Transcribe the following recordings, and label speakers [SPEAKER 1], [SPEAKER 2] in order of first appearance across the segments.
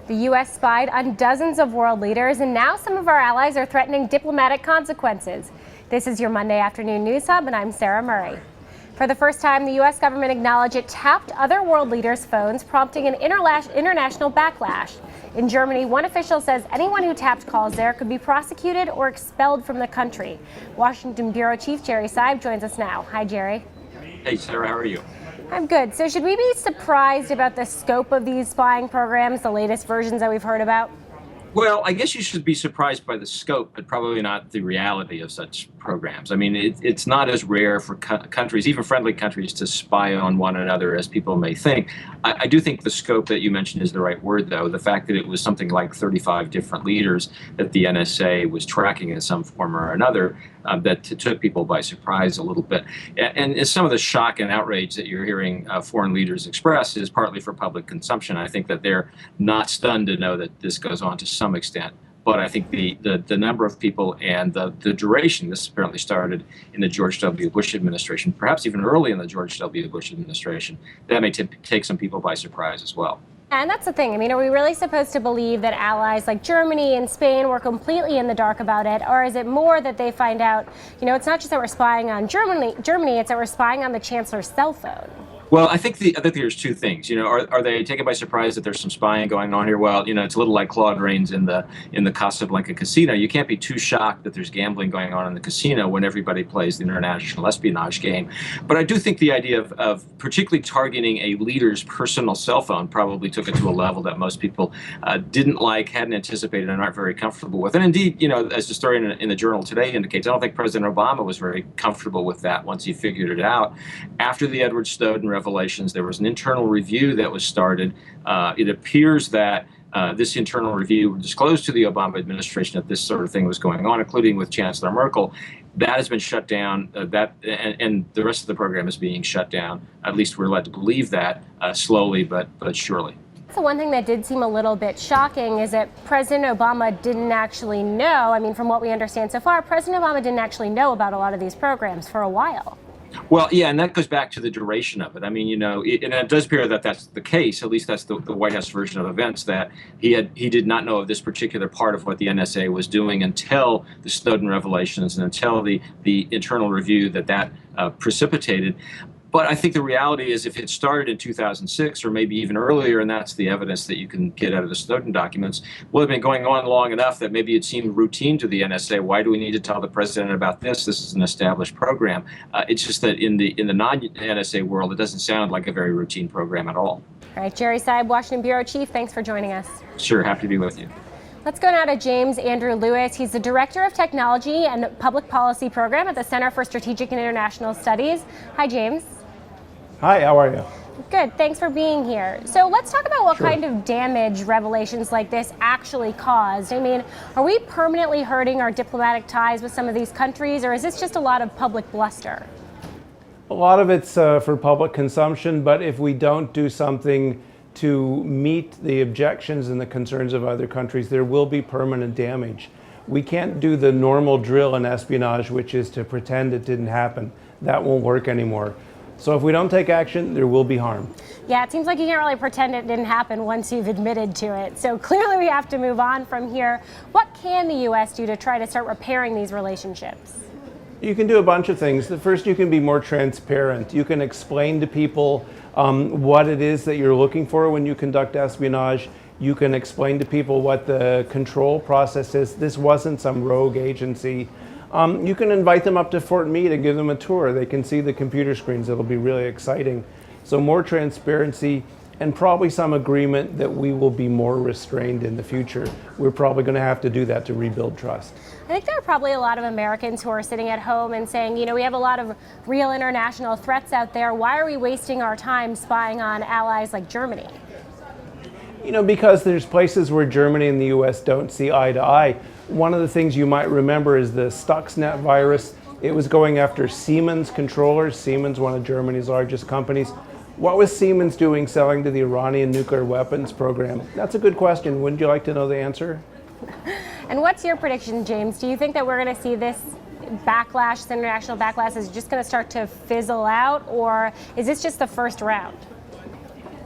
[SPEAKER 1] The U.S. spied on dozens of world leaders, and now some of our allies are threatening diplomatic consequences. This is your Monday afternoon news hub, and I'm Sarah Murray. For the first time, the U.S. government acknowledged it tapped other world leaders' phones, prompting an international backlash. In Germany, one official says anyone who tapped calls there could be prosecuted or expelled from the country. Washington Bureau Chief Jerry Seib joins us now. Hi, Jerry.
[SPEAKER 2] Hey, Sarah, how are you?
[SPEAKER 1] I'm good. So should we be surprised about the scope of these spying programs, the latest versions that we've heard about?
[SPEAKER 2] Well, I guess you should be surprised by the scope, but probably not the reality of such programs. I mean, it's not as rare for countries, even friendly countries, to spy on one another as people may think. I do think the scope that you mentioned is the right word, though. The fact that it was something like 35 different leaders that the NSA was tracking in some form or another, that took people by surprise a little bit. And some of the shock and outrage that you're hearing foreign leaders express is partly for public consumption. I think that they're not stunned to know that this goes on to some extent. But I think the number of people and the duration, this apparently started in the George W. Bush administration, perhaps even early in the George W. Bush administration, that may take some people by surprise as well.
[SPEAKER 1] And that's the thing. I mean, are we really supposed to believe that allies like Germany and Spain were completely in the dark about it? Or is it more that they find out, it's not just that we're spying on Germany, it's that we're spying on the chancellor's cell phone?
[SPEAKER 2] Well, I think there's two things. Are they taken by surprise that there's some spying going on here? Well, it's a little like Claude Rains in the Casablanca casino. You can't be too shocked that there's gambling going on in the casino when everybody plays the international espionage game. But I do think the idea of particularly targeting a leader's personal cell phone probably took it to a level that most people didn't like, hadn't anticipated, and aren't very comfortable with. And indeed, as the story in the Journal today indicates, I don't think President Obama was very comfortable with that once he figured it out. After the Edward Snowden revelations, there was an internal review that was started. It appears that this internal review disclosed to the Obama administration that this sort of thing was going on, including with Chancellor Merkel. That has been shut down. And the rest of the program is being shut down. At least we're led to believe that slowly but surely.
[SPEAKER 1] So one thing that did seem a little bit shocking is that President Obama didn't actually know. I mean, from what we understand so far, President Obama didn't actually know about a lot of these programs for a while.
[SPEAKER 2] Well, yeah, and that goes back to the duration of it. I mean, and it does appear that that's the case. At least that's the White House version of events, that he did not know of this particular part of what the NSA was doing until the Snowden revelations and until the internal review that precipitated. But I think the reality is, if it started in 2006 or maybe even earlier, and that's the evidence that you can get out of the Snowden documents, will have been going on long enough that maybe it seemed routine to the NSA. Why do we need to tell the president about this? This is an established program. It's just that in the non-NSA world, it doesn't sound like a very routine program at all.
[SPEAKER 1] All right, Jerry Seib, Washington Bureau Chief, thanks for joining us.
[SPEAKER 2] Sure, happy to be with you.
[SPEAKER 1] Let's go now to James Andrew Lewis. He's the Director of Technology and Public Policy Program at the Center for Strategic and International Studies. Hi, James.
[SPEAKER 3] Hi, how are you?
[SPEAKER 1] Good, thanks for being here. So let's talk about what kind of damage revelations like this actually caused. I mean, are we permanently hurting our diplomatic ties with some of these countries, or is this just a lot of public bluster?
[SPEAKER 3] A lot of it's for public consumption, but if we don't do something to meet the objections and the concerns of other countries, there will be permanent damage. We can't do the normal drill in espionage, which is to pretend it didn't happen. That won't work anymore. So if we don't take action, there will be harm.
[SPEAKER 1] Yeah, it seems like you can't really pretend it didn't happen once you've admitted to it. So clearly we have to move on from here. What can the U.S. do to try to start repairing these relationships?
[SPEAKER 3] You can do a bunch of things. The first, you can be more transparent. You can explain to people what it is that you're looking for when you conduct espionage. You can explain to people what the control process is. This wasn't some rogue agency. You can invite them up to Fort Meade and give them a tour. They can see the computer screens. It'll be really exciting. So more transparency and probably some agreement that we will be more restrained in the future. We're probably going to have to do that to rebuild trust.
[SPEAKER 1] I think there are probably a lot of Americans who are sitting at home and saying, we have a lot of real international threats out there. Why are we wasting our time spying on allies like Germany?
[SPEAKER 3] Because there's places where Germany and the U.S. don't see eye to eye. One of the things you might remember is the Stuxnet virus. It was going after Siemens controllers. Siemens, one of Germany's largest companies. What was Siemens doing selling to the Iranian nuclear weapons program? That's a good question. Wouldn't you like to know the answer?
[SPEAKER 1] And what's your prediction, James? Do you think that we're going to see this backlash, this international backlash, is just going to start to fizzle out, or is this just the first round?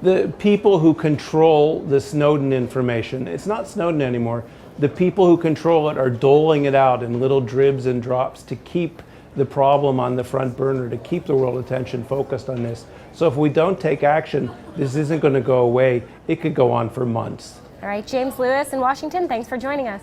[SPEAKER 3] The people who control the Snowden information, it's not Snowden anymore, the people who control it are doling it out in little dribs and drops to keep the problem on the front burner, to keep the world attention focused on this. So if we don't take action, this isn't going to go away. It could go on for months.
[SPEAKER 1] All right, James Lewis in Washington, thanks for joining us.